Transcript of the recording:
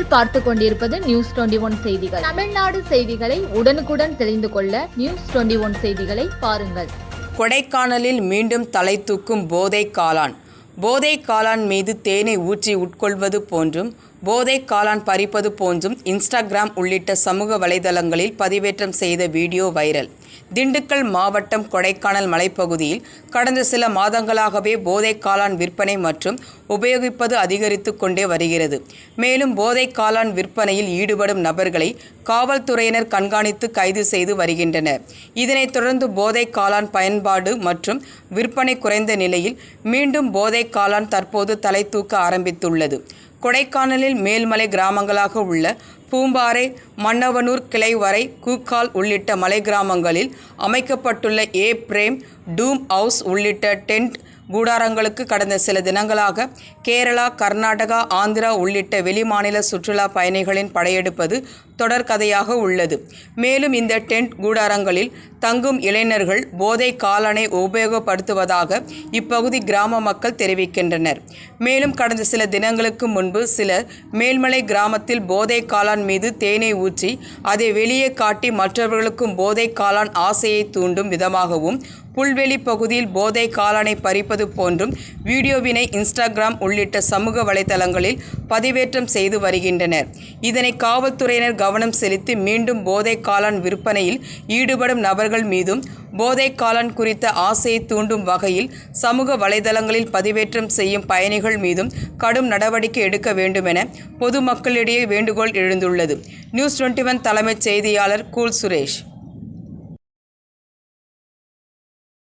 நீங்கள் பார்த்து கொண்டிருப்பது நியூஸ் 21 செய்திகள். தமிழ்நாடு செய்திகளை உடனுக்குடன் தெரிந்து கொள்ள நியூஸ் 21 செய்திகளை பாருங்கள். கொடைக்கானலில் மீண்டும் தலை தூக்கும் போதை காளான். போதை காளான் மீது தேனை ஊற்றி உட்கொள்வது போன்றும் போதை காளான் பறிப்பது போன்றும் இன்ஸ்டாகிராம் உள்ளிட்ட சமூக வலைதளங்களில் பதிவேற்றம் செய்த வீடியோ வைரல். திண்டுக்கல் மாவட்டம் கொடைக்கானல் மலைப்பகுதியில் கடந்த சில மாதங்களாகவே போதை காளான் விற்பனை மற்றும் உபயோகிப்பது அதிகரித்து கொண்டே வருகிறது. மேலும் போதை காளான் விற்பனையில் ஈடுபடும் நபர்களை காவல்துறையினர் கண்காணித்து கைது செய்து வருகின்றனர். இதனைத் தொடர்ந்து போதை காளான் பயன்பாடு மற்றும் விற்பனை குறைந்த நிலையில் மீண்டும் போதை காளான் தற்போது தலை தூக்க ஆரம்பித்துள்ளது. கொடைக்கானலில் மேல்மலை கிராமங்களாக உள்ள பூம்பாறை, மன்னவனூர், கிளைவரை, கூக்கால் உள்ளிட்ட மலை கிராமங்களில் அமைக்கப்பட்டுள்ள பிரேம், டூம் ஹவுஸ் உள்ளிட்ட டென்ட் கூடாரங்களுக்கு கடந்த சில தினங்களாக கேரளா, கர்நாடகா, ஆந்திரா உள்ளிட்ட வெளிமாநில சுற்றுலா பயணிகளின் படையெடுப்பது தொடர்கதையாக உள்ளது. மேலும் இந்த டென்ட் கூடாரங்களில் தங்கும் இளைஞர்கள் போதை காளானை உபயோகப்படுத்துவதாக இப்பகுதி கிராம மக்கள் தெரிவிக்கின்றனர். மேலும் கடந்த சில தினங்களுக்கு முன்பு சிலர் மேல்மலை கிராமத்தில் போதை காளான் மீது தேனை ஊற்றி அதை வெளியே காட்டி மற்றவர்களுக்கும் போதை காளான் ஆசையை தூண்டும் விதமாகவும் புல்வெளி பகுதியில் போதை காளானை பறிப்பது போன்றும் வீடியோவினை இன்ஸ்டாகிராம் உள்ளிட்ட சமூக வலைதளங்களில் பதிவேற்றம் செய்து வருகின்றனர். இதனை காவல்துறையினர் கவனம் செலுத்தி மீண்டும் போதை காளான் விற்பனையில் ஈடுபடும் நபர்கள் மீதும் போதை காளான் குறித்த ஆசையை தூண்டும் வகையில் சமூக வலைதளங்களில் பதிவேற்றம் செய்யும் பயணிகள் மீதும் கடும் நடவடிக்கை எடுக்க வேண்டுமென பொதுமக்களிடையே வேண்டுகோள் எழுந்துள்ளது. நியூஸ் 21 தலைமைச் செய்தியாளர் கூல் சுரேஷ்.